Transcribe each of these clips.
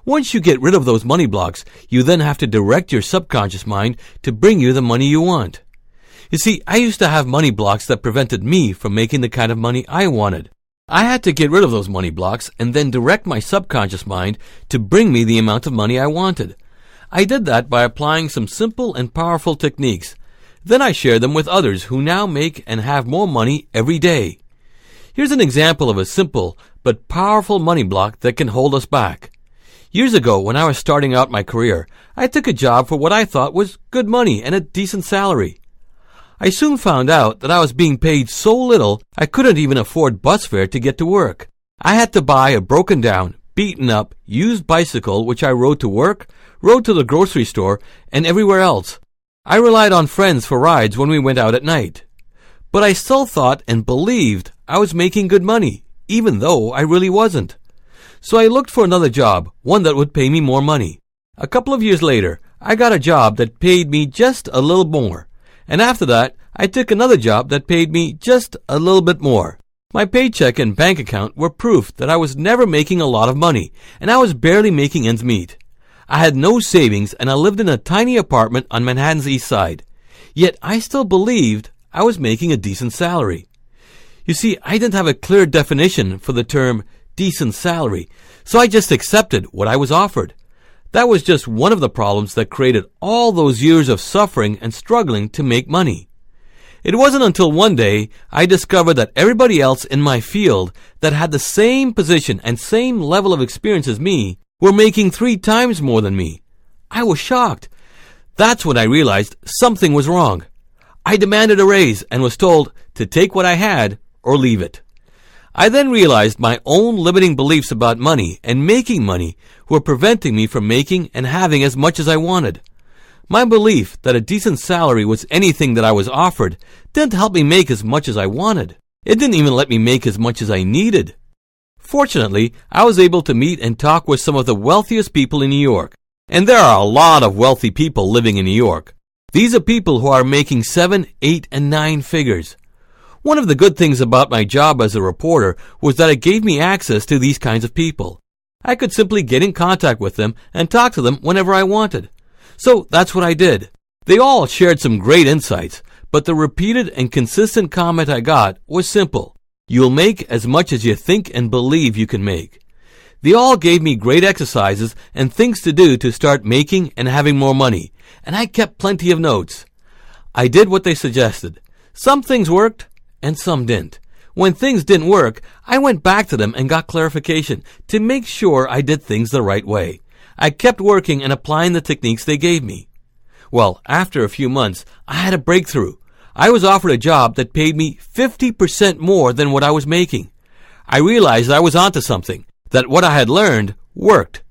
Once you get rid of those money blocks, you then have to direct your subconscious mind to bring you the money you want. You see, I used to have money blocks that prevented me from making the kind of money I wanted. I had to get rid of those money blocks and then direct my subconscious mind to bring me the amount of money I wanted. I did that by applying some simple and powerful techniques. Then I shared them with others who now make and have more money every day. Here's an example of a simple but powerful money block that can hold us back. Years ago, when I was starting out my career, I took a job for what I thought was good money and a decent salary. I soon found out that I was being paid so little I couldn't even afford bus fare to get to work. I had to buy a broken down, beaten up, used bicycle which I rode to work, rode to the grocery store, and everywhere else. I relied on friends for rides when we went out at night. But I still thought and believed I was making good money, even though I really wasn't. So I looked for another job, one that would pay me more money. A couple of years later, I got a job that paid me just a little more. And after that, I took another job that paid me just a little bit more. My paycheck and bank account were proof that I was never making a lot of money, and I was barely making ends meet. I had no savings, and I lived in a tiny apartment on Manhattan's East Side. Yet I still believed I was making a decent salary. You see, I didn't have a clear definition for the term decent salary, so I just accepted what I was offered. That was just one of the problems that created all those years of suffering and struggling to make money. It wasn't until one day I discovered that everybody else in my field that had the same position and same level of experience as me were making 3 times more than me. I was shocked. That's when I realized something was wrong. I demanded a raise and was told to take what I had or leave it. I then realized my own limiting beliefs about money and making money were preventing me from making and having as much as I wanted. My belief that a decent salary was anything that I was offered didn't help me make as much as I wanted. It didn't even let me make as much as I needed. Fortunately, I was able to meet and talk with some of the wealthiest people in New York. And there are a lot of wealthy people living in New York. These are people who are making 7, 8, and 9 figures. One of the good things about my job as a reporter was that it gave me access to these kinds of people. I could simply get in contact with them and talk to them whenever I wanted. So that's what I did. They all shared some great insights, but the repeated and consistent comment I got was simple. You'll make as much as you think and believe you can make. They all gave me great exercises and things to do to start making and having more money, and I kept plenty of notes. I did what they suggested. Some things worked, and some didn't. When things didn't work, I went back to them and got clarification to make sure I did things the right way. I kept working and applying the techniques they gave me. Well, after a few months, I had a breakthrough. I was offered a job that paid me 50% more than what I was making. I realized I was onto something, that what I had learned worked.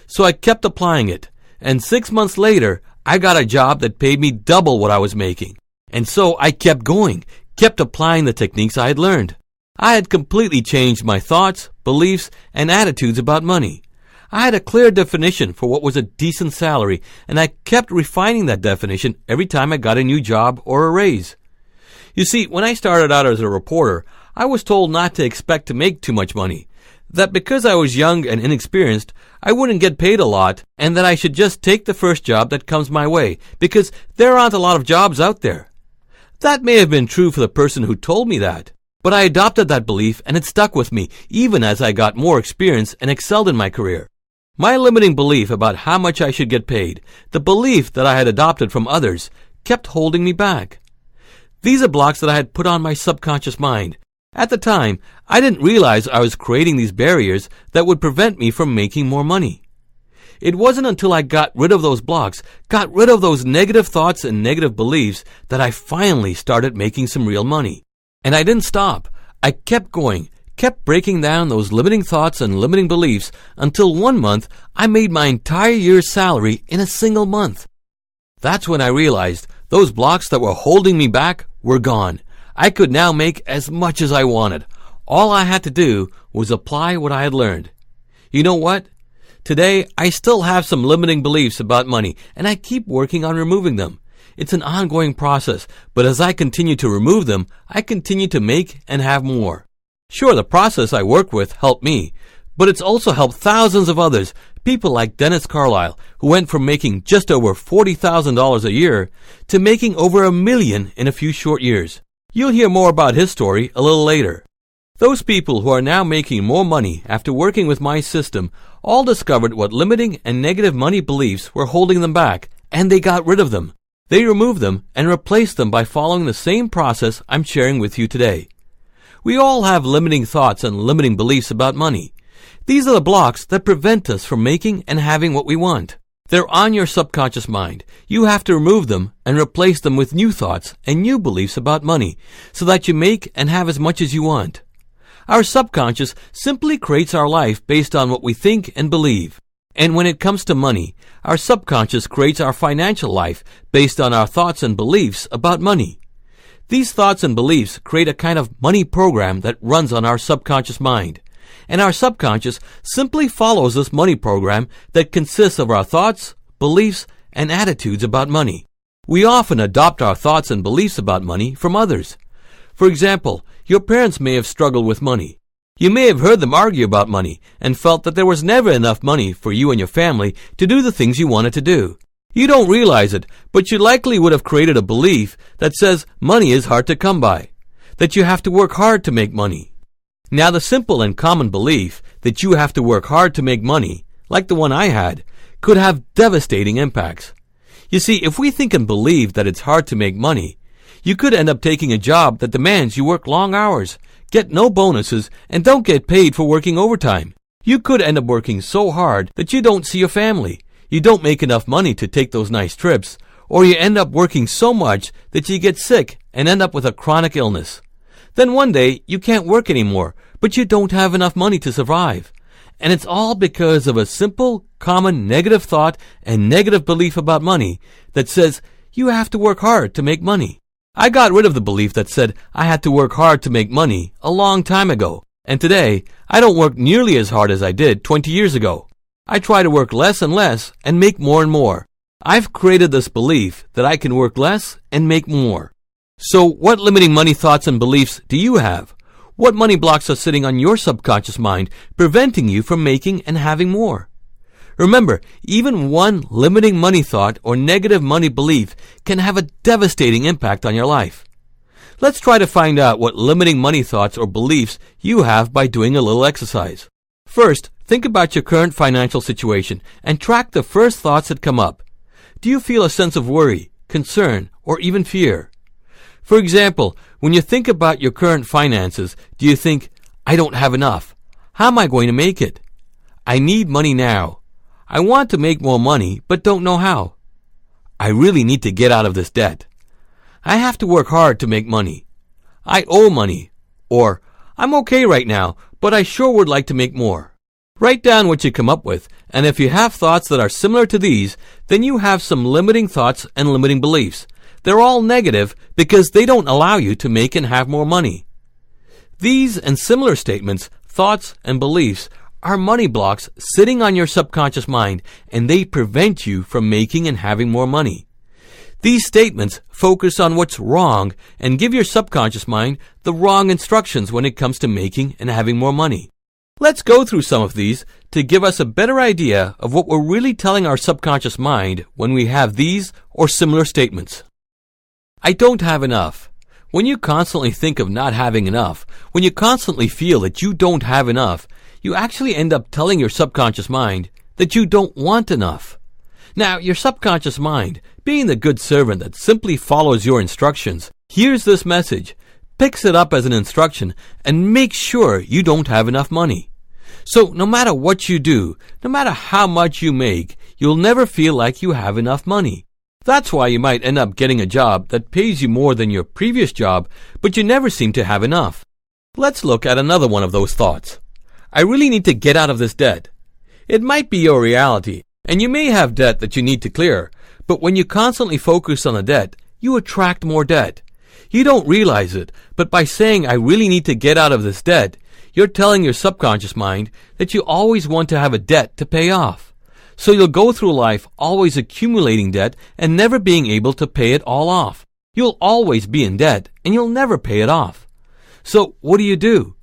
So I kept applying it, and 6 months later, I got a job that paid me double what I was making. And so I kept going, kept applying the techniques I had learned. I had completely changed my thoughts, beliefs, and attitudes about money. I had a clear definition for what was a decent salary, and I kept refining that definition every time I got a new job or a raise. You see, when I started out as a reporter, I was told not to expect to make too much money, that because I was young and inexperienced, I wouldn't get paid a lot, and that I should just take the first job that comes my way, because there aren't a lot of jobs out there. That may have been true for the person who told me that, but I adopted that belief and it stuck with me even as I got more experience and excelled in my career. My limiting belief about how much I should get paid, the belief that I had adopted from others, kept holding me back. These are blocks that I had put on my subconscious mind. At the time, I didn't realize I was creating these barriers that would prevent me from making more money. It wasn't until I got rid of those blocks, got rid of those negative thoughts and negative beliefs, that I finally started making some real money. And I didn't stop. I kept going, kept breaking down those limiting thoughts and limiting beliefs until one month I made my entire year's salary in a single month. That's when I realized those blocks that were holding me back were gone. I could now make as much as I wanted. All I had to do was apply what I had learned. You know what? Today, I still have some limiting beliefs about money, and I keep working on removing them. It's an ongoing process, but as I continue to remove them, I continue to make and have more. Sure, the process I work with helped me, but it's also helped thousands of others, People like Dennis Carlisle, who went from making just over $40,000 a year to making over $1 million in a few short years. You'll hear more about his story a little later. Those people who are now making more money after working with my system all discovered what limiting and negative money beliefs were holding them back, and they got rid of them. They removed them and replaced them by following the same process I'm sharing with you today. We all have limiting thoughts and limiting beliefs about money. These are the blocks that prevent us from making and having what we want. They're on your subconscious mind. You have to remove them and replace them with new thoughts and new beliefs about money so that you make and have as much as you want. Our subconscious simply creates our life based on what we think and believe. And when it comes to money, our subconscious creates our financial life based on our thoughts and beliefs about money. These thoughts and beliefs create a kind of money program that runs on our subconscious mind. And our subconscious simply follows this money program that consists of our thoughts, beliefs, and attitudes about money. We often adopt our thoughts and beliefs about money from others. For example, your parents may have struggled with money. You may have heard them argue about money and felt that there was never enough money for you and your family to do the things you wanted to do. You don't realize it, but you likely would have created a belief that says money is hard to come by, that you have to work hard to make money. Now, the simple and common belief that you have to work hard to make money, like the one I had, could have devastating impacts. You see, if we think and believe that it's hard to make money, you could end up taking a job that demands you work long hours, get no bonuses, and don't get paid for working overtime. You could end up working so hard that you don't see your family, you don't make enough money to take those nice trips, or you end up working so much that you get sick and end up with a chronic illness. Then one day you can't work anymore, but you don't have enough money to survive. And it's all because of a simple, common negative thought and negative belief about money that says you have to work hard to make money. I got rid of the belief that said I had to work hard to make money a long time ago, and today I don't work nearly as hard as I did 20 years ago. I try to work less and less and make more and more. I've created this belief that I can work less and make more. So what limiting money thoughts and beliefs do you have? What money blocks are sitting on your subconscious mind preventing you from making and having more? Remember, even one limiting money thought or negative money belief can have a devastating impact on your life. Let's try to find out what limiting money thoughts or beliefs you have by doing a little exercise. First, think about your current financial situation and track the first thoughts that come up. Do you feel a sense of worry, concern, or even fear? For example, when you think about your current finances, do you think, I don't have enough? How am I going to make it? I need money now. I want to make more money, but don't know how. I really need to get out of this debt. I have to work hard to make money. I owe money. Or, I'm okay right now, but I sure would like to make more. Write down what you come up with, and if you have thoughts that are similar to these, then you have some limiting thoughts and limiting beliefs. They're all negative because they don't allow you to make and have more money. These and similar statements, thoughts, and beliefs are money blocks sitting on your subconscious mind, and they prevent you from making and having more money. These statements focus on what's wrong and give your subconscious mind the wrong instructions when it comes to making and having more money. Let's go through some of these to give us a better idea of what we're really telling our subconscious mind when we have these or similar statements. I don't have enough. When you constantly think of not having enough, when you constantly feel that you don't have enough, you actually end up telling your subconscious mind that you don't want enough. Now, your subconscious mind, being the good servant that simply follows your instructions, hears this message, picks it up as an instruction, and makes sure you don't have enough money. So no matter what you do, no matter how much you make, you'll never feel like you have enough money. That's why you might end up getting a job that pays you more than your previous job, but you never seem to have enough. Let's look at another one of those thoughts. I really need to get out of this debt. It might be your reality, and you may have debt that you need to clear, but when you constantly focus on the debt, you attract more debt. You don't realize it, but by saying I really need to get out of this debt, you're telling your subconscious mind that you always want to have a debt to pay off. So you'll go through life always accumulating debt and never being able to pay it all off. You'll always be in debt and you'll never pay it off. So what do?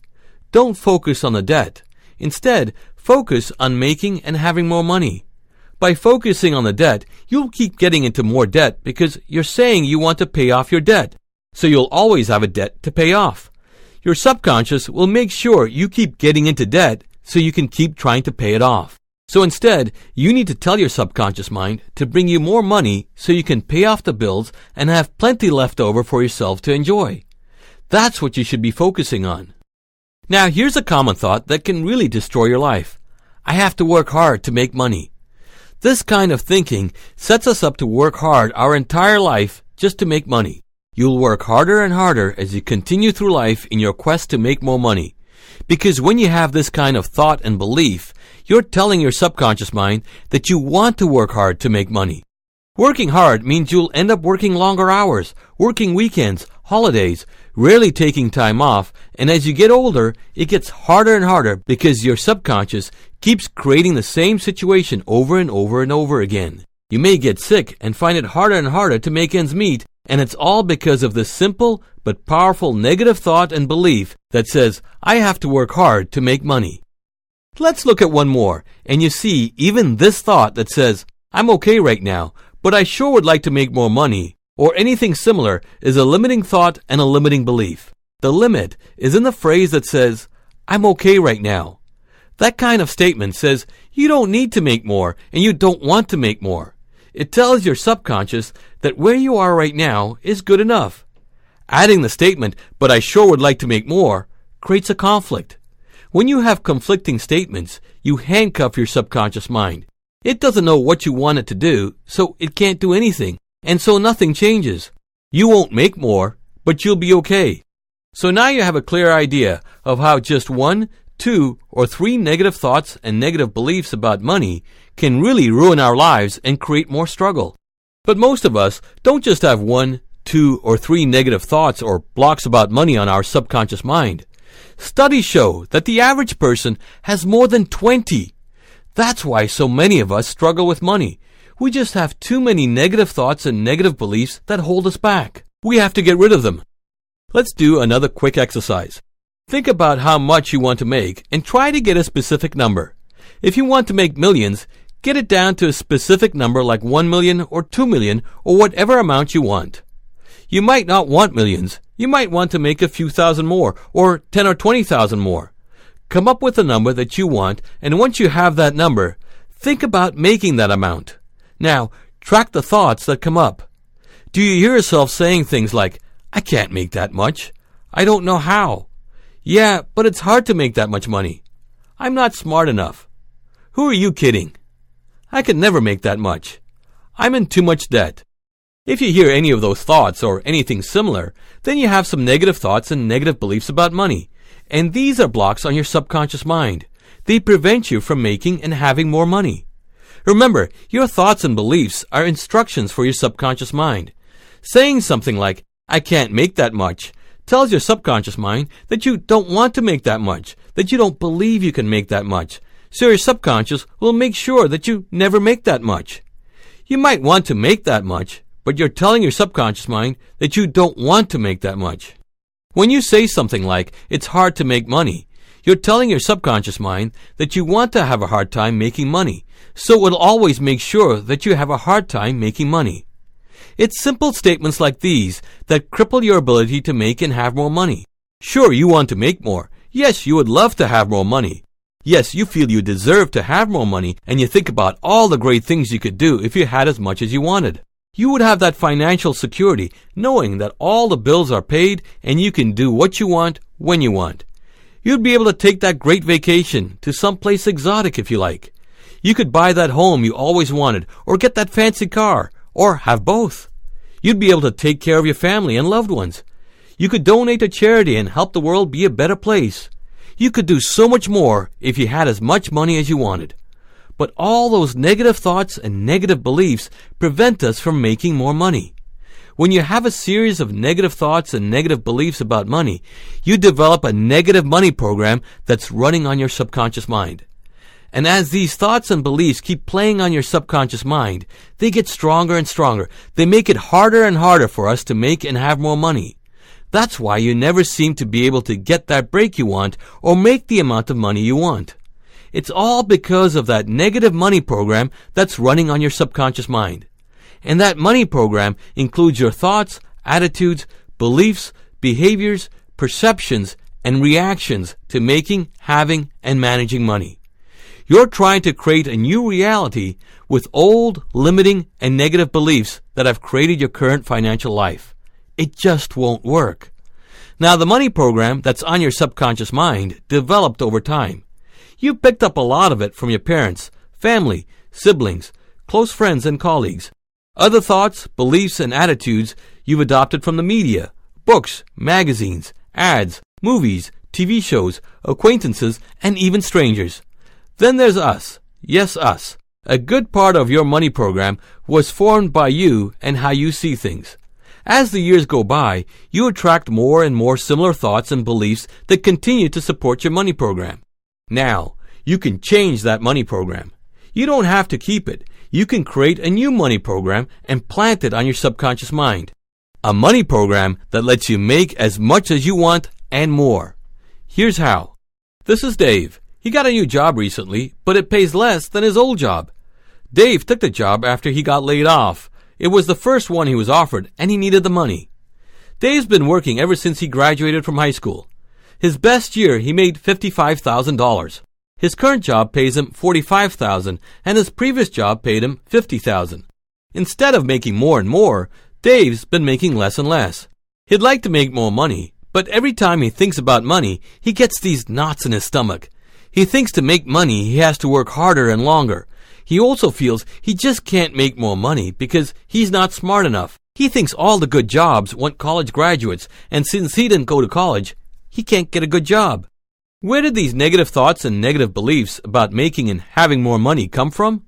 Don't focus on the debt. Instead, focus on making and having more money. By focusing on the debt, you'll keep getting into more debt because you're saying you want to pay off your debt. So you'll always have a debt to pay off. Your subconscious will make sure you keep getting into debt so you can keep trying to pay it off. So instead, you need to tell your subconscious mind to bring you more money so you can pay off the bills and have plenty left over for yourself to enjoy. That's what you should be focusing on. Now, here's a common thought that can really destroy your life. I have to work hard to make money. This kind of thinking sets us up to work hard our entire life just to make money. You'll work harder and harder as you continue through life in your quest to make more money. Because when you have this kind of thought and belief, you're telling your subconscious mind that you want to work hard to make money. Working hard means you'll end up working longer hours, working weekends, holidays, rarely taking time off, and as you get older, it gets harder and harder because your subconscious keeps creating the same situation over and over and over again. You may get sick and find it harder and harder to make ends meet, and it's all because of this simple but powerful negative thought and belief that says, I have to work hard to make money. Let's look at one more, and you see even this thought that says, I'm okay right now, but I sure would like to make more money, or anything similar, is a limiting thought and a limiting belief. The limit is in the phrase that says, I'm okay right now. That kind of statement says you don't need to make more and you don't want to make more. It tells your subconscious that where you are right now is good enough. Adding the statement, but I sure would like to make more, creates a conflict. When you have conflicting statements, you handcuff your subconscious mind. It doesn't know what you want it to do, so it can't do anything, and so nothing changes. You won't make more, but you'll be okay. So now you have a clear idea of how just 1, 2, or 3 negative thoughts and negative beliefs about money can really ruin our lives and create more struggle. But most of us don't just have 1, 2, or 3 negative thoughts or blocks about money on our subconscious mind. Studies show that the average person has more than 20. That's why so many of us struggle with money. We just have too many negative thoughts and negative beliefs that hold us back. We have to get rid of them. Let's do another quick exercise. Think about how much you want to make and try to get a specific number. If you want to make millions, get it down to a specific number like 1 million or 2 million or whatever amount you want. You might not want millions. You might want to make a few thousand more or 10 or 20,000 more. Come up with a number that you want, and once you have that number, think about making that amount. Now, track the thoughts that come up. Do you hear yourself saying things like, I can't make that much. I don't know how. Yeah, but it's hard to make that much money. I'm not smart enough. Who are you kidding? I could never make that much. I'm in too much debt. If you hear any of those thoughts or anything similar, then you have some negative thoughts and negative beliefs about money. And these are blocks on your subconscious mind. They prevent you from making and having more money. Remember, your thoughts and beliefs are instructions for your subconscious mind. Saying something like, I can't make that much, tells your subconscious mind that you don't want to make that much, that you don't believe you can make that much. So your subconscious will make sure that you never make that much. You might want to make that much, but you're telling your subconscious mind that you don't want to make that much. When you say something like, it's hard to make money, you're telling your subconscious mind that you want to have a hard time making money, so it will always make sure that you have a hard time making money. It's simple statements like these that cripple your ability to make and have more money. Sure, you want to make more. Yes, you would love to have more money. Yes, you feel you deserve to have more money, and you think about all the great things you could do if you had as much as you wanted. You would have that financial security, knowing that all the bills are paid and you can do what you want when you want. You'd be able to take that great vacation to someplace exotic if you like. You could buy that home you always wanted, or get that fancy car, or have both. You'd be able to take care of your family and loved ones. You could donate to charity and help the world be a better place. You could do so much more if you had as much money as you wanted. But all those negative thoughts and negative beliefs prevent us from making more money. When you have a series of negative thoughts and negative beliefs about money, you develop a negative money program that's running on your subconscious mind. And as these thoughts and beliefs keep playing on your subconscious mind, they get stronger and stronger. They make it harder and harder for us to make and have more money. That's why you never seem to be able to get that break you want or make the amount of money you want. It's all because of that negative money program that's running on your subconscious mind. And that money program includes your thoughts, attitudes, beliefs, behaviors, perceptions, and reactions to making, having, and managing money. You're trying to create a new reality with old, limiting, and negative beliefs that have created your current financial life. It just won't work. Now, the money program that's on your subconscious mind developed over time. You picked up a lot of it from your parents, family, siblings, close friends, and colleagues. Other thoughts, beliefs, and attitudes you've adopted from the media, books, magazines, ads, movies, TV shows, acquaintances, and even strangers. Then there's us. Yes, us. A good part of your money program was formed by you and how you see things. As the years go by, you attract more and more similar thoughts and beliefs that continue to support your money program. Now, you can change that money program. You don't have to keep it. You can create a new money program and plant it on your subconscious mind. A money program that lets you make as much as you want and more. Here's how. This is Dave. He got a new job recently, but it pays less than his old job. Dave took the job after he got laid off. It was the first one he was offered, and he needed the money. Dave's been working ever since he graduated from high school. His best year, he made $55,000. His current job pays him $45,000, and his previous job paid him $50,000. Instead of making more and more, Dave's been making less and less. He'd like to make more money, but every time he thinks about money, he gets these knots in his stomach. He thinks to make money, he has to work harder and longer. He also feels he just can't make more money because he's not smart enough. He thinks all the good jobs want college graduates, and since he didn't go to college, he can't get a good job. Where did these negative thoughts and negative beliefs about making and having more money come from?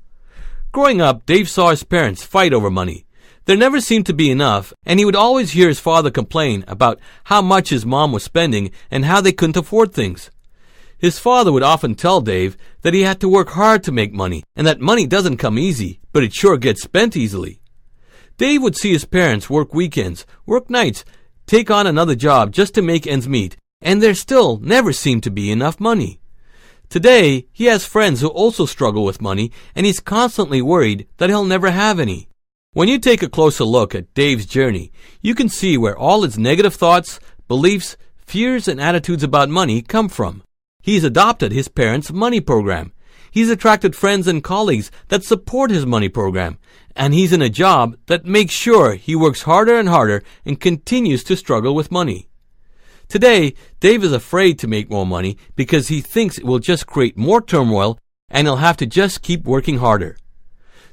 Growing up, Dave saw his parents fight over money. There never seemed to be enough, and he would always hear his father complain about how much his mom was spending and how they couldn't afford things. His father would often tell Dave that he had to work hard to make money, and that money doesn't come easy, but it sure gets spent easily. Dave would see his parents work weekends, work nights, take on another job just to make ends meet, and there still never seemed to be enough money. Today, he has friends who also struggle with money, and he's constantly worried that he'll never have any. When you take a closer look at Dave's journey, you can see where all his negative thoughts, beliefs, fears, and attitudes about money come from. He's adopted his parents' money program. He's attracted friends and colleagues that support his money program. And he's in a job that makes sure he works harder and harder and continues to struggle with money. Today, Dave is afraid to make more money because he thinks it will just create more turmoil and he'll have to just keep working harder.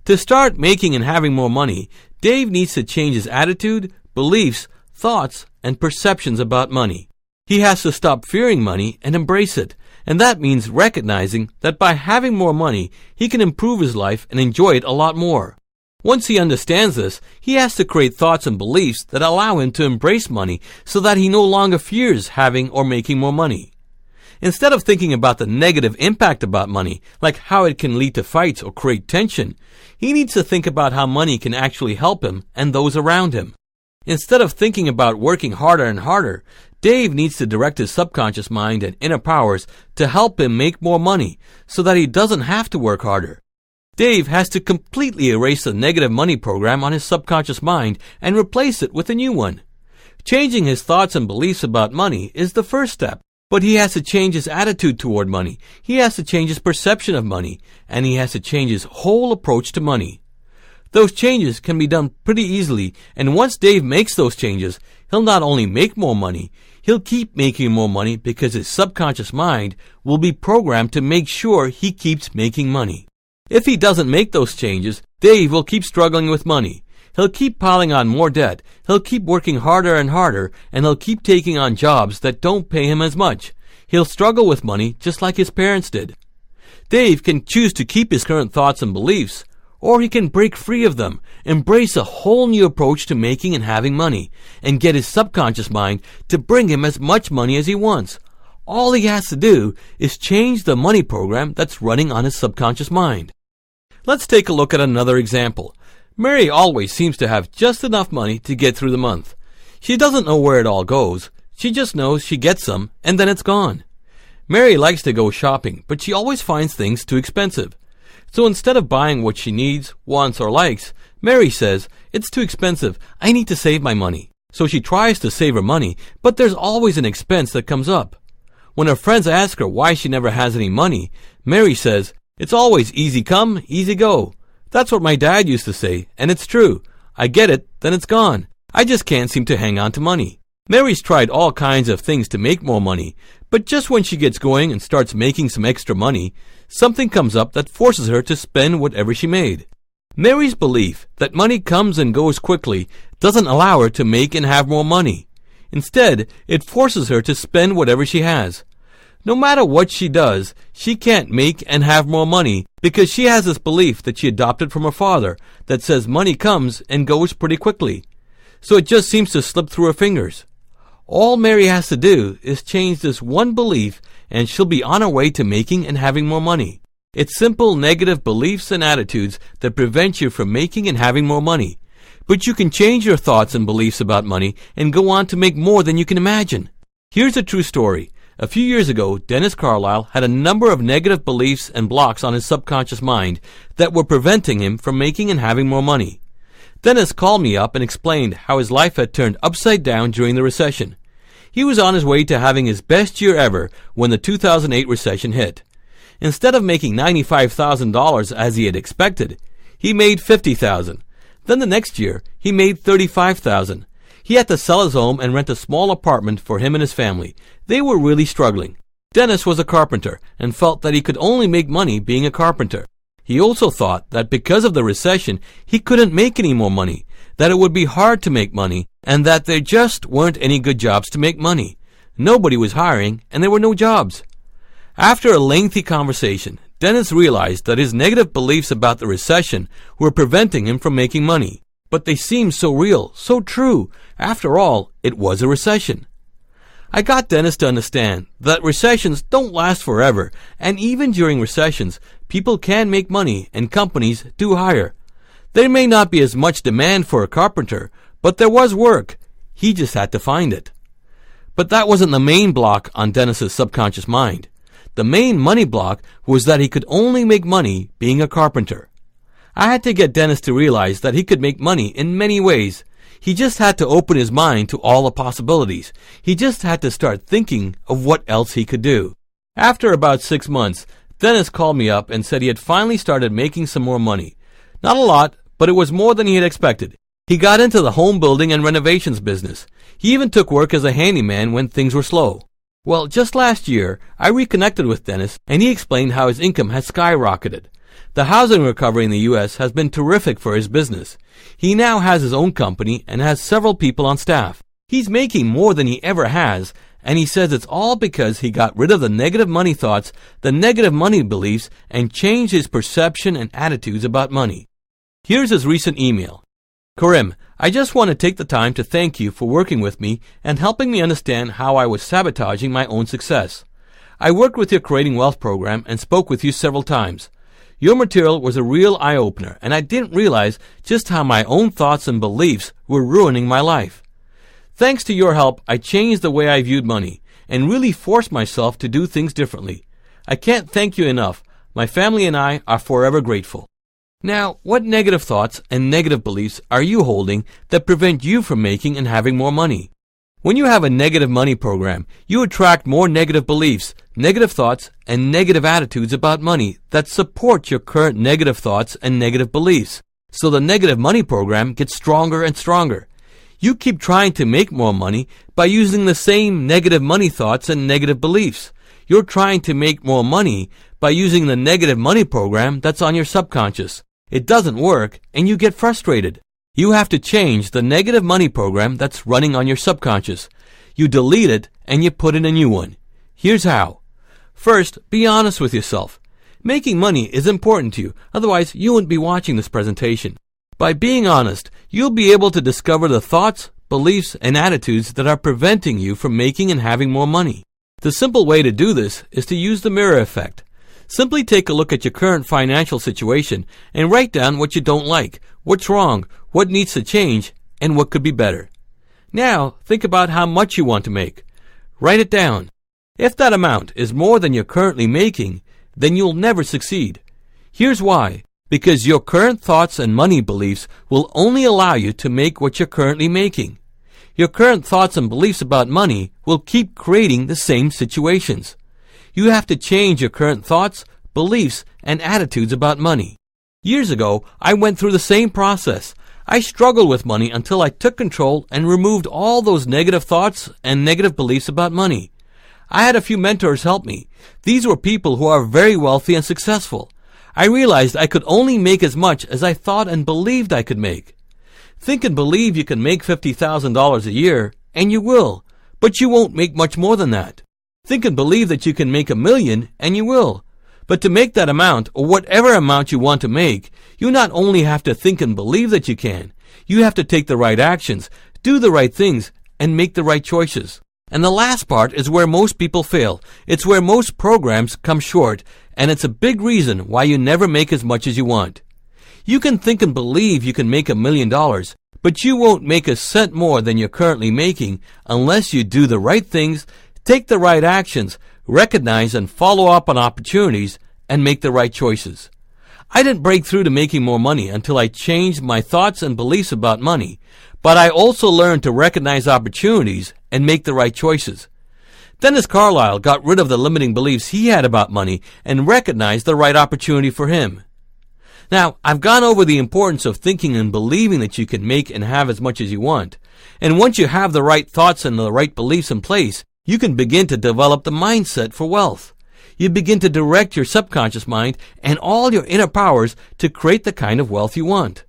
To start making and having more money, Dave needs to change his attitude, beliefs, thoughts, and perceptions about money. He has to stop fearing money and embrace it. And that means recognizing that by having more money, he can improve his life and enjoy it a lot more. Once he understands this, he has to create thoughts and beliefs that allow him to embrace money so that he no longer fears having or making more money. Instead of thinking about the negative impact about money, like how it can lead to fights or create tension, he needs to think about how money can actually help him and those around him. Instead of thinking about working harder and harder, Dave needs to direct his subconscious mind and inner powers to help him make more money so that he doesn't have to work harder. Dave has to completely erase the negative money program on his subconscious mind and replace it with a new one. Changing his thoughts and beliefs about money is the first step, but he has to change his attitude toward money. He has to change his perception of money, and he has to change his whole approach to money. Those changes can be done pretty easily, and once Dave makes those changes, he'll not only make more money, he'll keep making more money because his subconscious mind will be programmed to make sure he keeps making money. If he doesn't make those changes, Dave will keep struggling with money. He'll keep piling on more debt, he'll keep working harder and harder, and he'll keep taking on jobs that don't pay him as much. He'll struggle with money just like his parents did. Dave can choose to keep his current thoughts and beliefs, or he can break free of them, embrace a whole new approach to making and having money, and get his subconscious mind to bring him as much money as he wants. All he has to do is change the money program that's running on his subconscious mind. Let's take a look at another example. Mary always seems to have just enough money to get through the month. She doesn't know where it all goes. She just knows she gets some, and then it's gone. Mary likes to go shopping, but she always finds things too expensive. So instead of buying what she needs, wants, or likes, Mary says, "It's too expensive. I need to save my money." So she tries to save her money, but there's always an expense that comes up. When her friends ask her why she never has any money, Mary says, "It's always easy come, easy go. That's what my dad used to say, and it's true. I get it, then it's gone. I just can't seem to hang on to money." Mary's tried all kinds of things to make more money, but just when she gets going and starts making some extra money, something comes up that forces her to spend whatever she made. Mary's belief that money comes and goes quickly doesn't allow her to make and have more money. Instead, it forces her to spend whatever she has. No matter what she does, she can't make and have more money because she has this belief that she adopted from her father that says money comes and goes pretty quickly. So it just seems to slip through her fingers. All Mary has to do is change this one belief and she'll be on her way to making and having more money. It's simple negative beliefs and attitudes that prevent you from making and having more money. But you can change your thoughts and beliefs about money and go on to make more than you can imagine. Here's a true story. A few years ago, Dennis Carlisle had a number of negative beliefs and blocks on his subconscious mind that were preventing him from making and having more money. Dennis called me up and explained how his life had turned upside down during the recession. He was on his way to having his best year ever when the 2008 recession hit. Instead of making $95,000 as he had expected, he made $50,000. Then the next year, he made $35,000. He had to sell his home and rent a small apartment for him and his family. They were really struggling. Dennis was a carpenter and felt that he could only make money being a carpenter. He also thought that because of the recession, he couldn't make any more money, that it would be hard to make money, and that there just weren't any good jobs to make money. Nobody was hiring, and there were no jobs. After a lengthy conversation, Dennis realized that his negative beliefs about the recession were preventing him from making money. But they seemed so real, so true. After all, it was a recession. I got Dennis to understand that recessions don't last forever, and even during recessions, people can make money and companies do hire. There may not be as much demand for a carpenter, but there was work. He just had to find it. But that wasn't the main block on Dennis's subconscious mind. The main money block was that he could only make money being a carpenter. I had to get Dennis to realize that he could make money in many ways. He just had to open his mind to all the possibilities. He just had to start thinking of what else he could do. After about 6 months, Dennis called me up and said he had finally started making some more money. Not a lot, but it was more than he had expected. He got into the home building and renovations business. He even took work as a handyman when things were slow. Well, just last year, I reconnected with Dennis, and he explained how his income has skyrocketed. The housing recovery in the U.S. has been terrific for his business. He now has his own company and has several people on staff. He's making more than he ever has, and he says it's all because he got rid of the negative money thoughts, the negative money beliefs, and changed his perception and attitudes about money. Here's his recent email. Karim, I just want to take the time to thank you for working with me and helping me understand how I was sabotaging my own success. I worked with your Creating Wealth program and spoke with you several times. Your material was a real eye-opener, and I didn't realize just how my own thoughts and beliefs were ruining my life. Thanks to your help, I changed the way I viewed money and really forced myself to do things differently. I can't thank you enough. My family and I are forever grateful. Now, what negative thoughts and negative beliefs are you holding that prevent you from making and having more money? When you have a negative money program, you attract more negative beliefs, negative thoughts, and negative attitudes about money that support your current negative thoughts and negative beliefs. So the negative money program gets stronger and stronger. You keep trying to make more money by using the same negative money thoughts and negative beliefs. You're trying to make more money by using the negative money program that's on your subconscious. It doesn't work, and you get frustrated. You have to change the negative money program that's running on your subconscious. You delete it, and you put in a new one. Here's how. First, be honest with yourself. Making money is important to you, otherwise you wouldn't be watching this presentation. By being honest, you'll be able to discover the thoughts, beliefs, and attitudes that are preventing you from making and having more money. The simple way to do this is to use the mirror effect. Simply take a look at your current financial situation and write down what you don't like, what's wrong, what needs to change, and what could be better. Now, think about how much you want to make. Write it down. If that amount is more than you're currently making, then you'll never succeed. Here's why. Because your current thoughts and money beliefs will only allow you to make what you're currently making. Your current thoughts and beliefs about money will keep creating the same situations. You have to change your current thoughts, beliefs, and attitudes about money. Years ago, I went through the same process. I struggled with money until I took control and removed all those negative thoughts and negative beliefs about money. I had a few mentors help me. These were people who are very wealthy and successful. I realized I could only make as much as I thought and believed I could make. Think and believe you can make $50,000 a year, and you will, but you won't make much more than that. Think and believe that you can make $1 million, and you will. But to make that amount, or whatever amount you want to make, you not only have to think and believe that you can, you have to take the right actions, do the right things, and make the right choices. And the last part is where most people fail. It's where most programs come short, and it's a big reason why you never make as much as you want. You can think and believe you can make $1 million, but you won't make a cent more than you're currently making unless you do the right things, take the right actions, recognize and follow up on opportunities, and make the right choices. I didn't break through to making more money until I changed my thoughts and beliefs about money, but I also learned to recognize opportunities and make the right choices. Dennis Carlisle got rid of the limiting beliefs he had about money and recognized the right opportunity for him. Now, I've gone over the importance of thinking and believing that you can make and have as much as you want. And once you have the right thoughts and the right beliefs in place, you can begin to develop the mindset for wealth. You begin to direct your subconscious mind and all your inner powers to create the kind of wealth you want.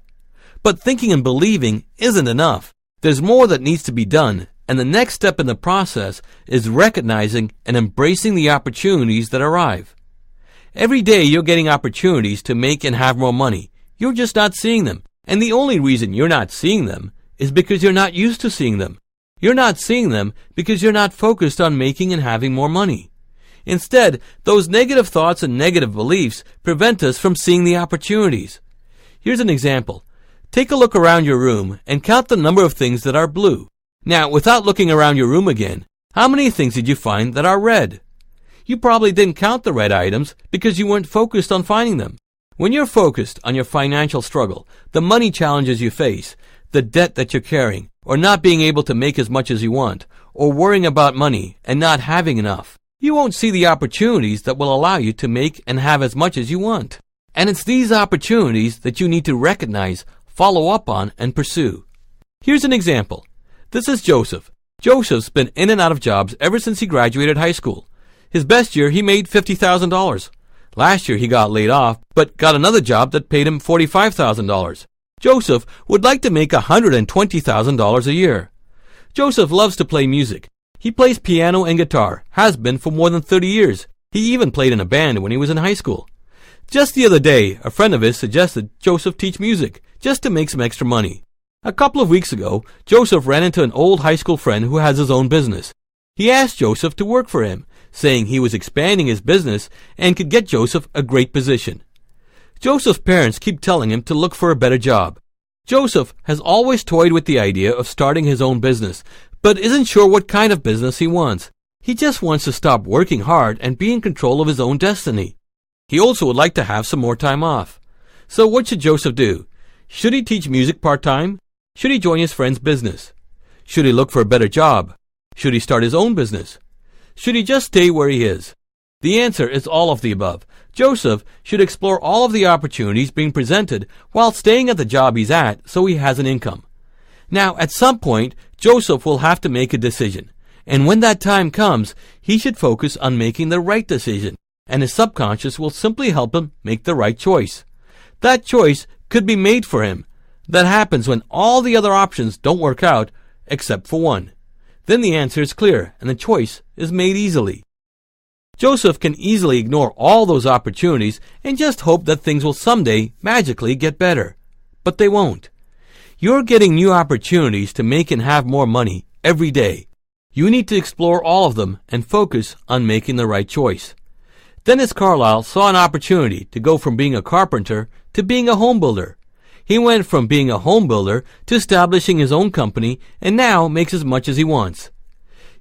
But thinking and believing isn't enough. There's more that needs to be done, and the next step in the process is recognizing and embracing the opportunities that arrive. Every day you're getting opportunities to make and have more money. You're just not seeing them. And the only reason you're not seeing them is because you're not used to seeing them. You're not seeing them because you're not focused on making and having more money. Instead, those negative thoughts and negative beliefs prevent us from seeing the opportunities. Here's an example. Take a look around your room and count the number of things that are blue. Now, without looking around your room again, how many things did you find that are red? You probably didn't count the red items because you weren't focused on finding them. When you're focused on your financial struggle, the money challenges you face, the debt that you're carrying, or not being able to make as much as you want, or worrying about money and not having enough, you won't see the opportunities that will allow you to make and have as much as you want. And it's these opportunities that you need to recognize, follow up on, and pursue. Here's an example. This is Joseph. Joseph's been in and out of jobs ever since he graduated high school. His best year, he made $50,000. Last year, he got laid off, but got another job that paid him $45,000. Joseph would like to make $120,000 a year. Joseph loves to play music. He plays piano and guitar, has been for more than 30 years. He even played in a band when he was in high school. Just the other day, a friend of his suggested Joseph teach music, just to make some extra money. A couple of weeks ago, Joseph ran into an old high school friend who has his own business. He asked Joseph to work for him, saying he was expanding his business and could get Joseph a great position. Joseph's parents keep telling him to look for a better job. Joseph has always toyed with the idea of starting his own business, but isn't sure what kind of business he wants. He just wants to stop working hard and be in control of his own destiny. He also would like to have some more time off. So what should Joseph do? Should he teach music part-time? Should he join his friend's business? Should he look for a better job? Should he start his own business? Should he just stay where he is? The answer is all of the above. Joseph should explore all of the opportunities being presented while staying at the job he's at so he has an income. Now, at some point, Joseph will have to make a decision. And when that time comes, he should focus on making the right decision. And his subconscious will simply help him make the right choice. That choice could be made for him. That happens when all the other options don't work out except for one. Then the answer is clear and the choice is made easily. Joseph can easily ignore all those opportunities and just hope that things will someday magically get better. But they won't. You're getting new opportunities to make and have more money every day. You need to explore all of them and focus on making the right choice. Dennis Carlisle saw an opportunity to go from being a carpenter to being a home builder. He went from being a home builder to establishing his own company and now makes as much as he wants.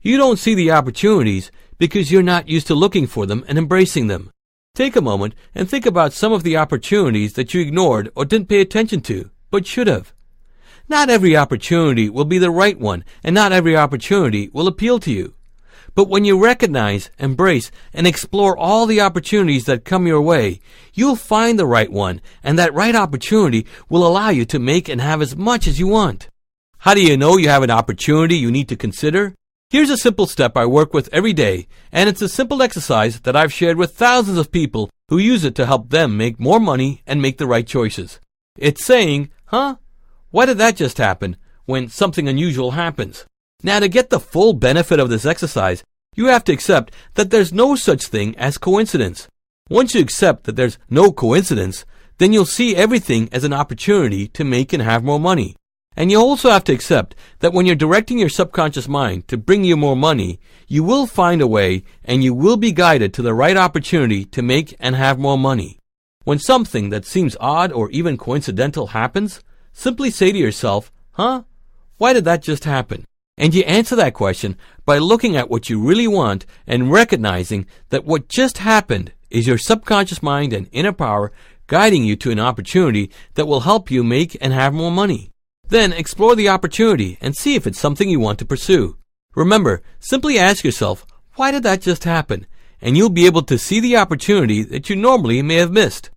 You don't see the opportunities because you're not used to looking for them and embracing them. Take a moment and think about some of the opportunities that you ignored or didn't pay attention to, but should have. Not every opportunity will be the right one, and not every opportunity will appeal to you. But when you recognize, embrace, and explore all the opportunities that come your way, you'll find the right one, and that right opportunity will allow you to make and have as much as you want. How do you know you have an opportunity you need to consider? Here's a simple step I work with every day, and it's a simple exercise that I've shared with thousands of people who use it to help them make more money and make the right choices. It's saying, why did that just happen, when something unusual happens? Now, to get the full benefit of this exercise, you have to accept that there's no such thing as coincidence. Once you accept that there's no coincidence, then you'll see everything as an opportunity to make and have more money. And you also have to accept that when you're directing your subconscious mind to bring you more money, you will find a way and you will be guided to the right opportunity to make and have more money. When something that seems odd or even coincidental happens, simply say to yourself, why did that just happen? And you answer that question by looking at what you really want and recognizing that what just happened is your subconscious mind and inner power guiding you to an opportunity that will help you make and have more money. Then explore the opportunity and see if it's something you want to pursue. Remember, simply ask yourself, why did that just happen? And you'll be able to see the opportunity that you normally may have missed.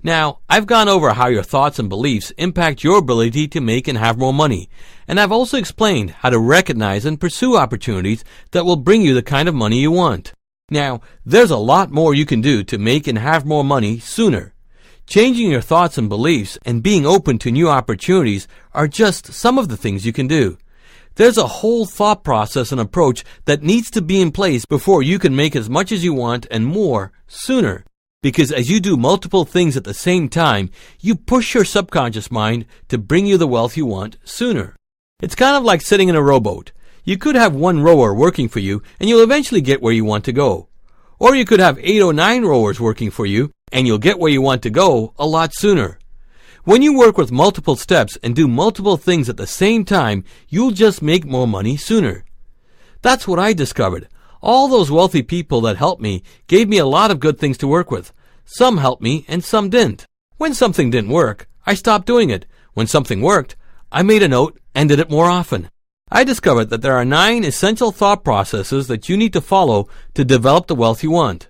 Now, I've gone over how your thoughts and beliefs impact your ability to make and have more money, and I've also explained how to recognize and pursue opportunities that will bring you the kind of money you want. Now, there's a lot more you can do to make and have more money sooner. Changing your thoughts and beliefs and being open to new opportunities are just some of the things you can do. There's a whole thought process and approach that needs to be in place before you can make as much as you want and more sooner. Because as you do multiple things at the same time, you push your subconscious mind to bring you the wealth you want sooner. It's kind of like sitting in a rowboat. You could have one rower working for you and you'll eventually get where you want to go. Or you could have 8 or 9 rowers working for you and you'll get where you want to go a lot sooner. When you work with multiple steps and do multiple things at the same time, you'll just make more money sooner. That's what I discovered. All those wealthy people that helped me gave me a lot of good things to work with. Some helped me and some didn't. When something didn't work, I stopped doing it. When something worked, I made a note and did it more often. I discovered that there are 9 essential thought processes that you need to follow to develop the wealth you want.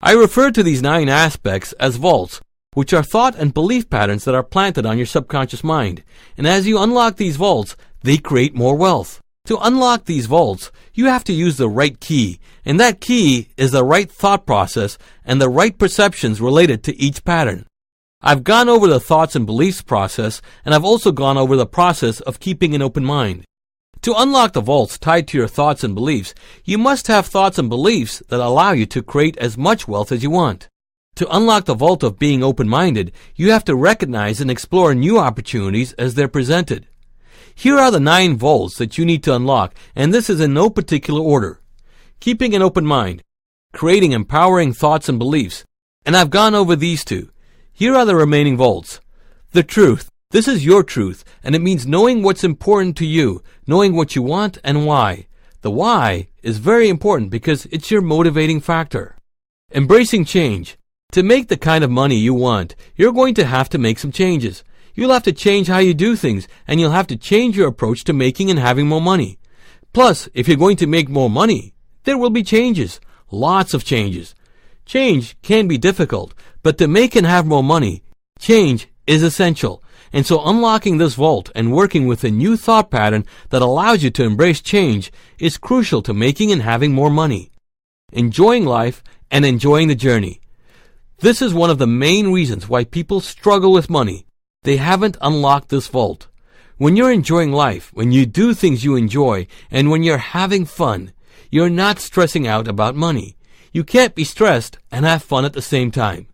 I refer to these 9 aspects as vaults, which are thought and belief patterns that are planted on your subconscious mind. And as you unlock these vaults, they create more wealth. To unlock these vaults, you have to use the right key, and that key is the right thought process and the right perceptions related to each pattern. I've gone over the thoughts and beliefs process, and I've also gone over the process of keeping an open mind. To unlock the vaults tied to your thoughts and beliefs, you must have thoughts and beliefs that allow you to create as much wealth as you want. To unlock the vault of being open-minded, you have to recognize and explore new opportunities as they're presented. Here are the 9 vaults that you need to unlock, and this is in no particular order. Keeping an open mind, creating empowering thoughts and beliefs, and I've gone over these 2. Here are the remaining vaults. The truth. This is your truth, and it means knowing what's important to you, knowing what you want and why. The why is very important because it's your motivating factor. Embracing change. To make the kind of money you want, you're going to have to make some changes. You'll have to change how you do things, and you'll have to change your approach to making and having more money. Plus, if you're going to make more money, there will be changes. Lots of changes. Change can be difficult, but to make and have more money, change is essential. And so unlocking this vault and working with a new thought pattern that allows you to embrace change is crucial to making and having more money. Enjoying life and enjoying the journey. This is one of the main reasons why people struggle with money. They haven't unlocked this vault. When you're enjoying life, when you do things you enjoy, and when you're having fun, you're not stressing out about money. You can't be stressed and have fun at the same time.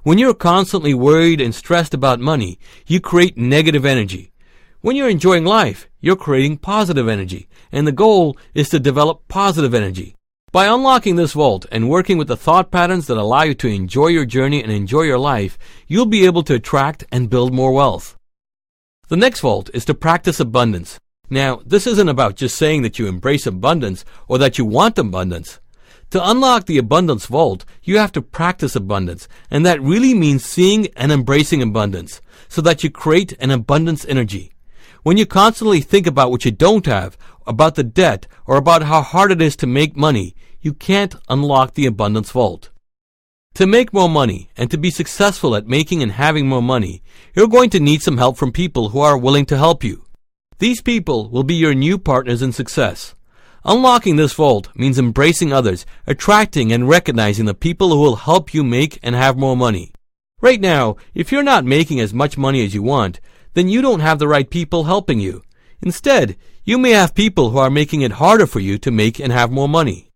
When you're constantly worried and stressed about money, you create negative energy. When you're enjoying life, you're creating positive energy, and the goal is to develop positive energy. By unlocking this vault and working with the thought patterns that allow you to enjoy your journey and enjoy your life, you'll be able to attract and build more wealth. The next vault is to practice abundance. Now, this isn't about just saying that you embrace abundance or that you want abundance. To unlock the abundance vault, you have to practice abundance, and that really means seeing and embracing abundance, so that you create an abundance energy. When you constantly think about what you don't have, about the debt, or about how hard it is to make money, you can't unlock the abundance vault. To make more money, and to be successful at making and having more money, you're going to need some help from people who are willing to help you. These people will be your new partners in success. Unlocking this vault means embracing others, attracting and recognizing the people who will help you make and have more money. Right now, if you're not making as much money as you want, then you don't have the right people helping you. Instead, you may have people who are making it harder for you to make and have more money.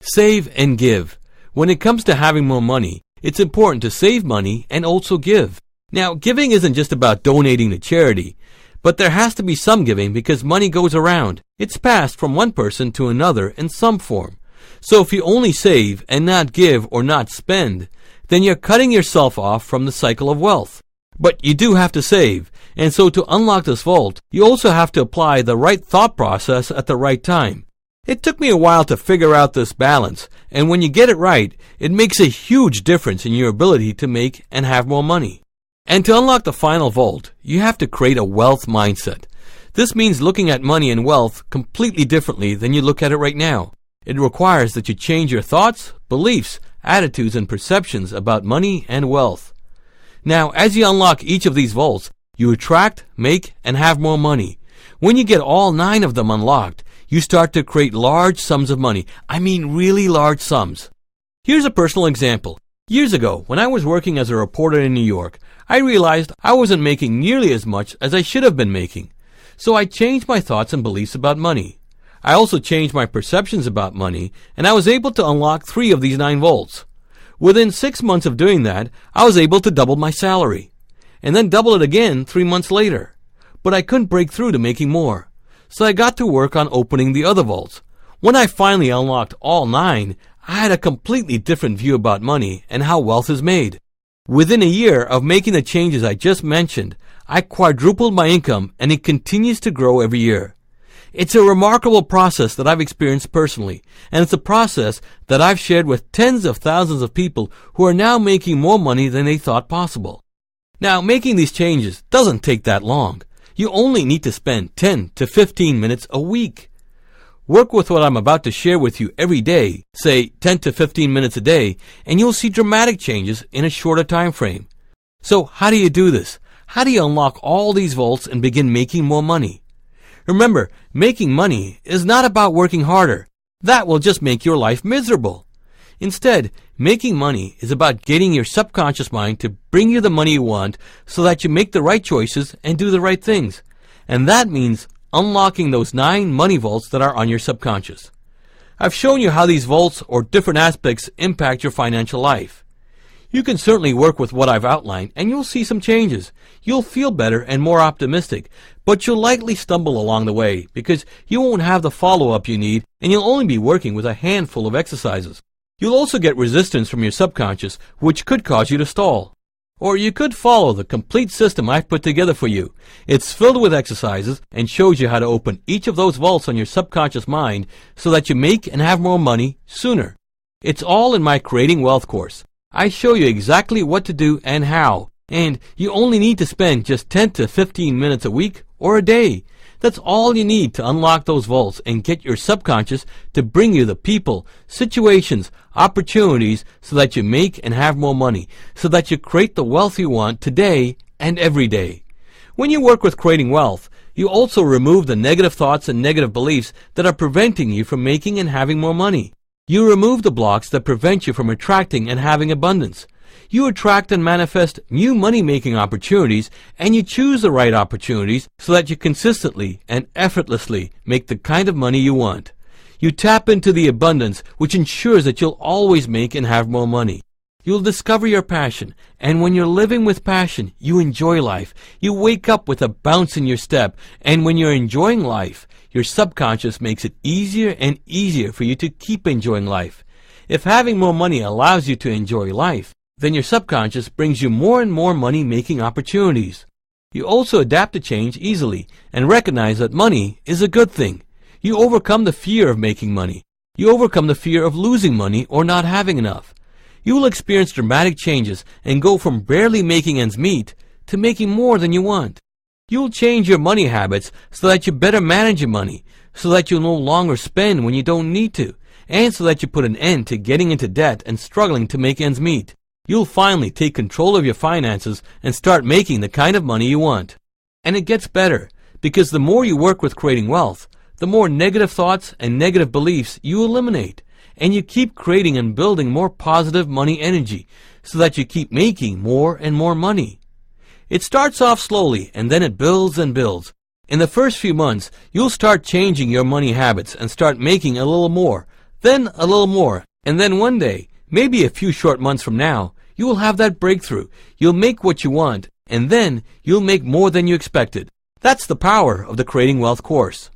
Save and give. When it comes to having more money, it's important to save money and also give. Now, giving isn't just about donating to charity, but there has to be some giving because money goes around. It's passed from one person to another in some form. So if you only save and not give or not spend, then you're cutting yourself off from the cycle of wealth. But you do have to save, and so to unlock this vault, you also have to apply the right thought process at the right time. It took me a while to figure out this balance, and when you get it right, it makes a huge difference in your ability to make and have more money. And to unlock the final vault, you have to create a wealth mindset. This means looking at money and wealth completely differently than you look at it right now. It requires that you change your thoughts, beliefs, attitudes, and perceptions about money and wealth. Now, as you unlock each of these vaults, you attract, make, and have more money. When you get all 9 of them unlocked, you start to create large sums of money. I mean really large sums. Here's a personal example. Years ago, when I was working as a reporter in New York, I realized I wasn't making nearly as much as I should have been making. So I changed my thoughts and beliefs about money. I also changed my perceptions about money, and I was able to unlock 3 of these 9 vaults. Within 6 months of doing that, I was able to double my salary, and then double it again 3 months later. But I couldn't break through to making more. So I got to work on opening the other vaults. When I finally unlocked all 9, I had a completely different view about money and how wealth is made. Within a year of making the changes I just mentioned, I quadrupled my income, and it continues to grow every year. It's a remarkable process that I've experienced personally, and it's a process that I've shared with tens of thousands of people who are now making more money than they thought possible. Now, making these changes doesn't take that long. You only need to spend 10 to 15 minutes a week. Work with what I'm about to share with you every day, say 10 to 15 minutes a day, and you'll see dramatic changes in a shorter time frame. So how do you do this? How do you unlock all these vaults and begin making more money? Remember, making money is not about working harder. That will just make your life miserable. Instead, making money is about getting your subconscious mind to bring you the money you want so that you make the right choices and do the right things. And that means unlocking those 9 money vaults that are on your subconscious. I've shown you how these vaults or different aspects impact your financial life. You can certainly work with what I've outlined and you'll see some changes. You'll feel better and more optimistic, but you'll likely stumble along the way because you won't have the follow-up you need and you'll only be working with a handful of exercises. You'll also get resistance from your subconscious, which could cause you to stall. Or you could follow the complete system I've put together for you. It's filled with exercises and shows you how to open each of those vaults on your subconscious mind so that you make and have more money sooner. It's all in my Creating Wealth course. I show you exactly what to do and how, and you only need to spend just 10 to 15 minutes a week or a day. That's all you need to unlock those vaults and get your subconscious to bring you the people, situations, opportunities so that you make and have more money, so that you create the wealth you want today and every day. When you work with creating wealth, you also remove the negative thoughts and negative beliefs that are preventing you from making and having more money. You remove the blocks that prevent you from attracting and having abundance. You attract and manifest new money-making opportunities, and you choose the right opportunities so that you consistently and effortlessly make the kind of money you want. You tap into the abundance, which ensures that you'll always make and have more money. You'll discover your passion, and when you're living with passion, you enjoy life. You wake up with a bounce in your step, and when you're enjoying life, your subconscious makes it easier and easier for you to keep enjoying life. If having more money allows you to enjoy life, then your subconscious brings you more and more money-making opportunities. You also adapt to change easily and recognize that money is a good thing. You overcome the fear of making money. You overcome the fear of losing money or not having enough. You will experience dramatic changes and go from barely making ends meet to making more than you want. You will change your money habits so that you better manage your money, so that you'll no longer spend when you don't need to, and so that you put an end to getting into debt and struggling to make ends meet. You'll finally take control of your finances and start making the kind of money you want. And it gets better, because the more you work with creating wealth, the more negative thoughts and negative beliefs you eliminate, and you keep creating and building more positive money energy so that you keep making more and more money. It starts off slowly and then it builds and builds. In the first few months, you'll start changing your money habits and start making a little more, then a little more, and then one day, maybe a few short months from now, you will have that breakthrough. You'll make what you want, and then you'll make more than you expected. That's the power of the Creating Wealth course.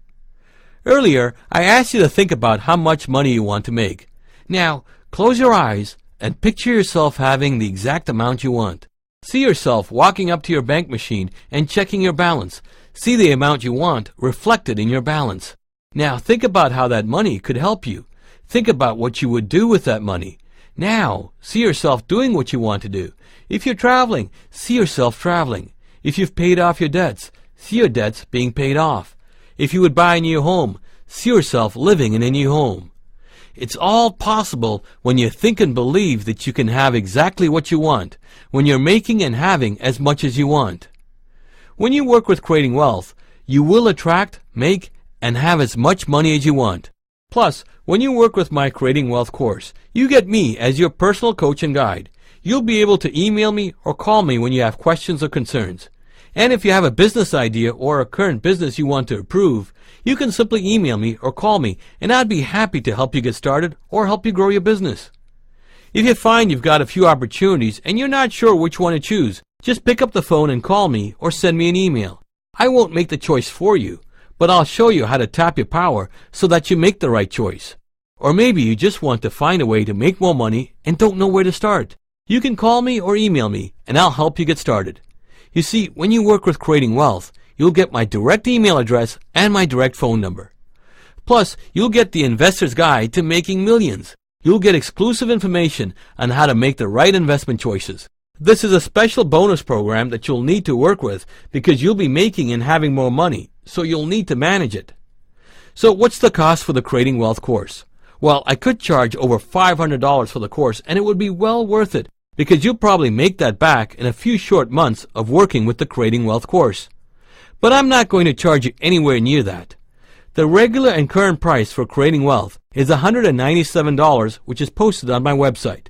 Earlier, I asked you to think about how much money you want to make. Now, close your eyes and picture yourself having the exact amount you want. See yourself walking up to your bank machine and checking your balance. See the amount you want reflected in your balance. Now, think about how that money could help you. Think about what you would do with that money. Now, see yourself doing what you want to do. If you're traveling, see yourself traveling. If you've paid off your debts, see your debts being paid off. If you would buy a new home, see yourself living in a new home. It's all possible when you think and believe that you can have exactly what you want, when you're making and having as much as you want. When you work with Creating Wealth, you will attract, make, and have as much money as you want. Plus, when you work with my Creating Wealth course, you get me as your personal coach and guide. You'll be able to email me or call me when you have questions or concerns. And if you have a business idea or a current business you want to improve, you can simply email me or call me, and I'd be happy to help you get started or help you grow your business. If you find you've got a few opportunities and you're not sure which one to choose, just pick up the phone and call me or send me an email. I won't make the choice for you, but I'll show you how to tap your power so that you make the right choice. Or maybe you just want to find a way to make more money and don't know where to start. You can call me or email me, and I'll help you get started. You see, when you work with Creating Wealth, you'll get my direct email address and my direct phone number. Plus, you'll get the Investor's Guide to Making Millions. You'll get exclusive information on how to make the right investment choices. This is a special bonus program that you'll need to work with because you'll be making and having more money, so you'll need to manage it. So what's the cost for the Creating Wealth course? Well, I could charge over $500 for the course, and it would be well worth it because you'll probably make that back in a few short months of working with the Creating Wealth course. But I'm not going to charge you anywhere near that. The regular and current price for Creating Wealth is $197, which is posted on my website.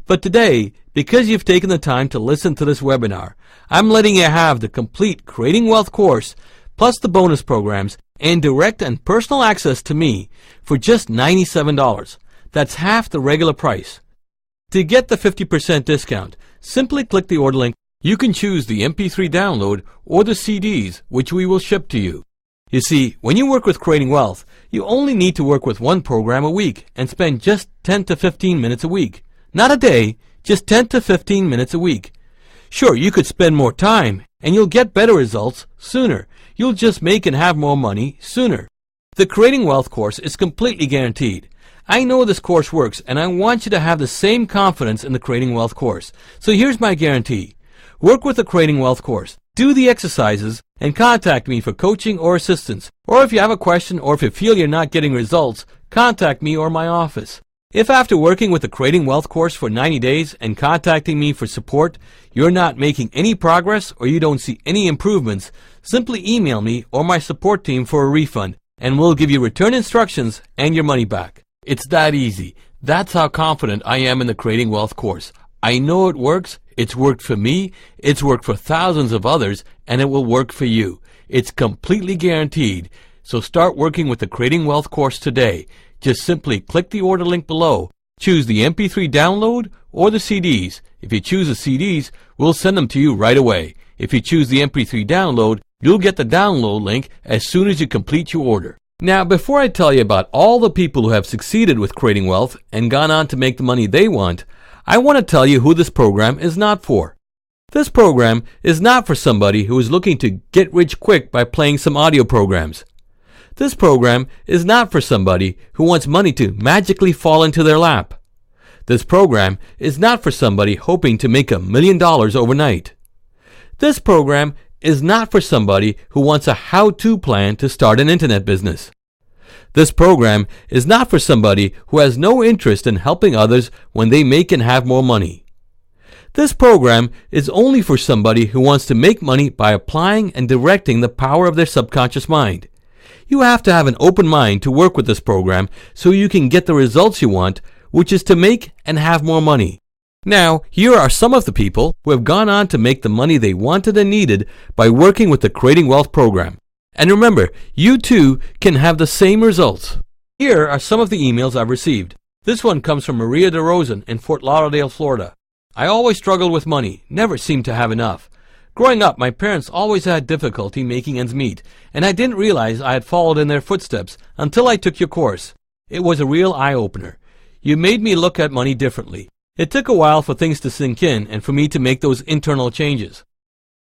But today, because you've taken the time to listen to this webinar, I'm letting you have the complete Creating Wealth course, plus the bonus programs, and direct and personal access to me for just $97. That's half the regular price. To get the 50% discount, simply click the order link. You can choose the MP3 download or the CDs, which we will ship to you. You see, when you work with Creating Wealth, you only need to work with one program a week and spend just 10 to 15 minutes a week. Not a day, just 10 to 15 minutes a week. Sure, you could spend more time and you'll get better results sooner. You'll just make and have more money sooner. The Creating Wealth course is completely guaranteed. I know this course works, and I want you to have the same confidence in the Creating Wealth course. So here's my guarantee. Work with the Creating Wealth course. Do the exercises and contact me for coaching or assistance. Or if you have a question or if you feel you're not getting results, contact me or my office. If after working with the Creating Wealth course for 90 days and contacting me for support, you're not making any progress or you don't see any improvements, simply email me or my support team for a refund, and we'll give you return instructions and your money back. It's that easy. That's how confident I am in the Creating Wealth course. I know it works. It's worked for me. It's worked for thousands of others, and it will work for you. It's completely guaranteed. So start working with the Creating Wealth course today. Just simply click the order link below. Choose the MP3 download or the CDs. If you choose the CDs, we'll send them to you right away. If you choose the MP3 download, you'll get the download link as soon as you complete your order. Now, before I tell you about all the people who have succeeded with Creating Wealth and gone on to make the money they want, I want to tell you who this program is not for. This program is not for somebody who is looking to get rich quick by playing some audio programs. This program is not for somebody who wants money to magically fall into their lap. This program is not for somebody hoping to make $1 million overnight. This program is not for somebody who wants a how-to plan to start an internet business. This program is not for somebody who has no interest in helping others when they make and have more money. This program is only for somebody who wants to make money by applying and directing the power of their subconscious mind. You have to have an open mind to work with this program so you can get the results you want, which is to make and have more money. Now, here are some of the people who have gone on to make the money they wanted and needed by working with the Creating Wealth program. And remember, you too can have the same results. Here are some of the emails I've received. This one comes from Maria DeRosen in Fort Lauderdale, Florida. I always struggled with money, never seemed to have enough. Growing up, my parents always had difficulty making ends meet, and I didn't realize I had followed in their footsteps until I took your course. It was a real eye-opener. You made me look at money differently. It took a while for things to sink in and for me to make those internal changes.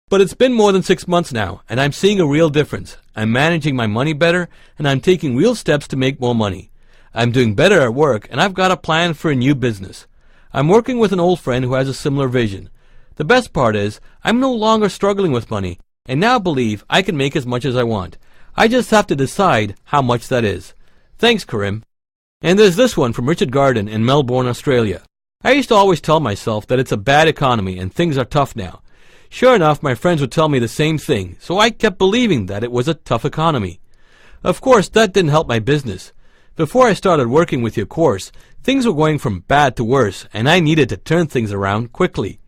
But it's been more than 6 months now, and I'm seeing a real difference. I'm managing my money better, and I'm taking real steps to make more money. I'm doing better at work, and I've got a plan for a new business. I'm working with an old friend who has a similar vision. The best part is, I'm no longer struggling with money, and now believe I can make as much as I want. I just have to decide how much that is. Thanks, Karim. And there's this one from Richard Garden in Melbourne, Australia. I used to always tell myself that it's a bad economy and things are tough now. Sure enough, my friends would tell me the same thing, so I kept believing that it was a tough economy. Of course, that didn't help my business. Before I started working with your course, things were going from bad to worse, and I needed to turn things around quickly.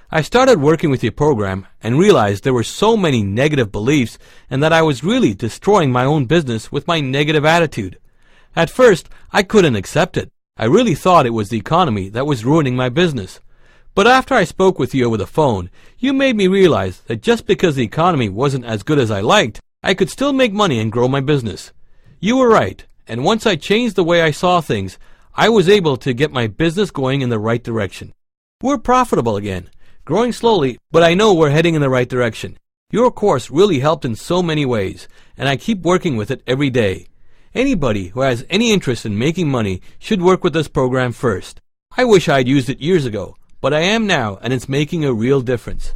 I started working with your program and realized there were so many negative beliefs and that I was really destroying my own business with my negative attitude. At first, I couldn't accept it. I really thought it was the economy that was ruining my business. But after I spoke with you over the phone, you made me realize that just because the economy wasn't as good as I liked, I could still make money and grow my business. You were right, and once I changed the way I saw things, I was able to get my business going in the right direction. We're profitable again, growing slowly, but I know we're heading in the right direction. Your course really helped in so many ways, and I keep working with it every day. Anybody who has any interest in making money should work with this program first. I wish I had used it years ago, but I am now, and it's making a real difference.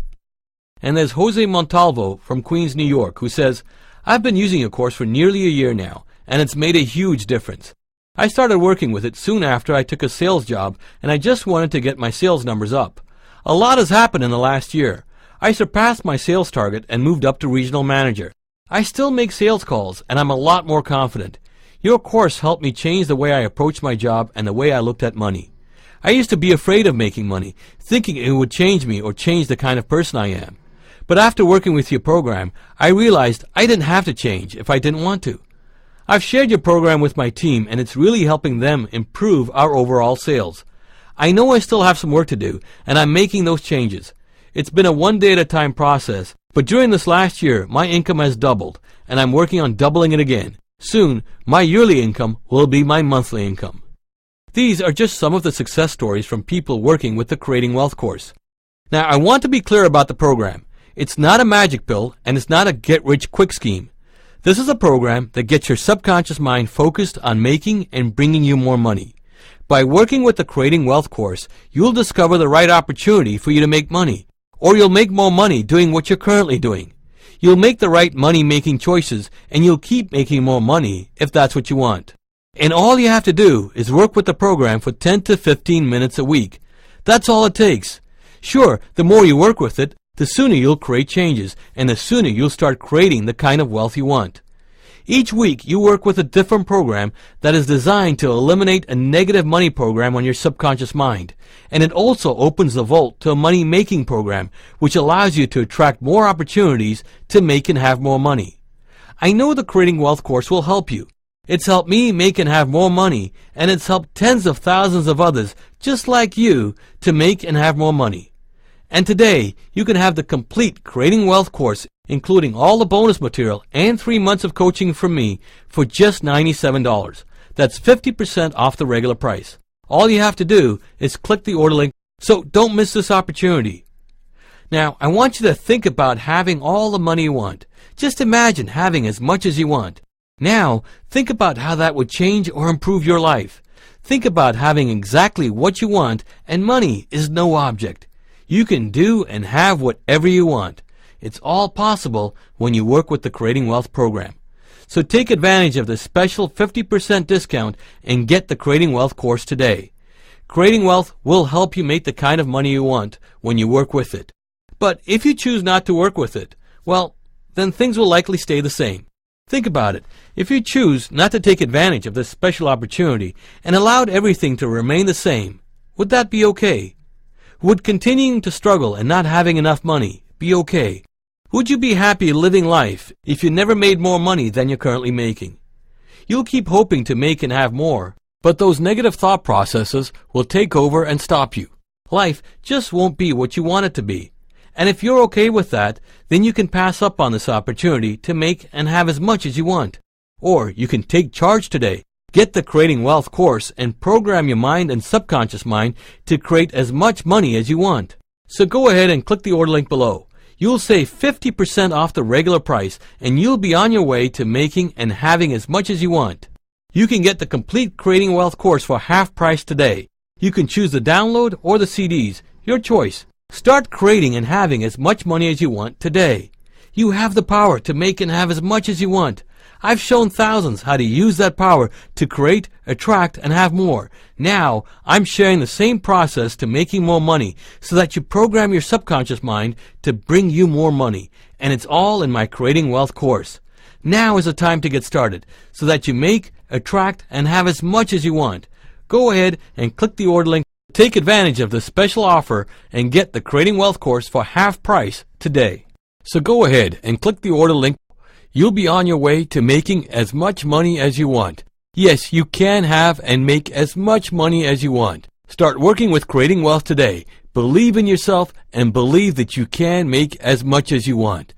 And there's Jose Montalvo from Queens, New York, who says, I've been using your course for nearly a year now, and it's made a huge difference. I started working with it soon after I took a sales job, and I just wanted to get my sales numbers up. A lot has happened in the last year. I surpassed my sales target and moved up to regional manager. I still make sales calls, and I'm a lot more confident. Your course helped me change the way I approached my job and the way I looked at money. I used to be afraid of making money, thinking it would change me or change the kind of person I am. But after working with your program, I realized I didn't have to change if I didn't want to. I've shared your program with my team, and it's really helping them improve our overall sales. I know I still have some work to do, and I'm making those changes. It's been a one-day-at-a-time process, but during this last year, my income has doubled, and I'm working on doubling it again. Soon, my yearly income will be my monthly income. These are just some of the success stories from people working with the Creating Wealth course. Now, I want to be clear about the program. It's not a magic pill, and it's not a get-rich-quick scheme. This is a program that gets your subconscious mind focused on making and bringing you more money. By working with the Creating Wealth course, you'll discover the right opportunity for you to make money, or you'll make more money doing what you're currently doing. You'll make the right money-making choices, and you'll keep making more money if that's what you want. And all you have to do is work with the program for 10 to 15 minutes a week. That's all it takes. Sure, the more you work with it, the sooner you'll create changes, and the sooner you'll start creating the kind of wealth you want. Each week, you work with a different program that is designed to eliminate a negative money program on your subconscious mind. And it also opens the vault to a money-making program, which allows you to attract more opportunities to make and have more money. I know the Creating Wealth course will help you. It's helped me make and have more money, and it's helped tens of thousands of others just like you to make and have more money. And today, you can have the complete Creating Wealth course, including all the bonus material and 3 months of coaching from me for just $97. That's 50% off the regular price. All you have to do is click the order link, so don't miss this opportunity. Now, I want you to think about having all the money you want. Just imagine having as much as you want. Now, think about how that would change or improve your life. Think about having exactly what you want, and money is no object. You can do and have whatever you want. It's all possible when you work with the Creating Wealth program. So take advantage of the special 50% discount and get the Creating Wealth course today. Creating Wealth will help you make the kind of money you want when you work with it. But if you choose not to work with it, well, then things will likely stay the same. Think about it. If you choose not to take advantage of this special opportunity and allowed everything to remain the same, would that be okay? Would continuing to struggle and not having enough money be okay? Would you be happy living life if you never made more money than you're currently making? You'll keep hoping to make and have more, but those negative thought processes will take over and stop you. Life just won't be what you want it to be. And if you're okay with that, then you can pass up on this opportunity to make and have as much as you want. Or you can take charge today, get the Creating Wealth course, and program your mind and subconscious mind to create as much money as you want. So go ahead and click the order link below. You'll save 50% off the regular price, and you'll be on your way to making and having as much as you want. You can get the complete Creating Wealth course for half price today. You can choose the download or the CDs, your choice. Start creating and having as much money as you want today. You have the power to make and have as much as you want. I've shown thousands how to use that power to create, attract, and have more. Now, I'm sharing the same process to making more money so that you program your subconscious mind to bring you more money. And it's all in my Creating Wealth course. Now is the time to get started so that you make, attract, and have as much as you want. Go ahead and click the order link. Take advantage of this special offer and get the Creating Wealth course for half price today. So go ahead and click the order link. You'll be on your way to making as much money as you want. Yes, you can have and make as much money as you want. Start working with Creating Wealth today. Believe in yourself and believe that you can make as much as you want.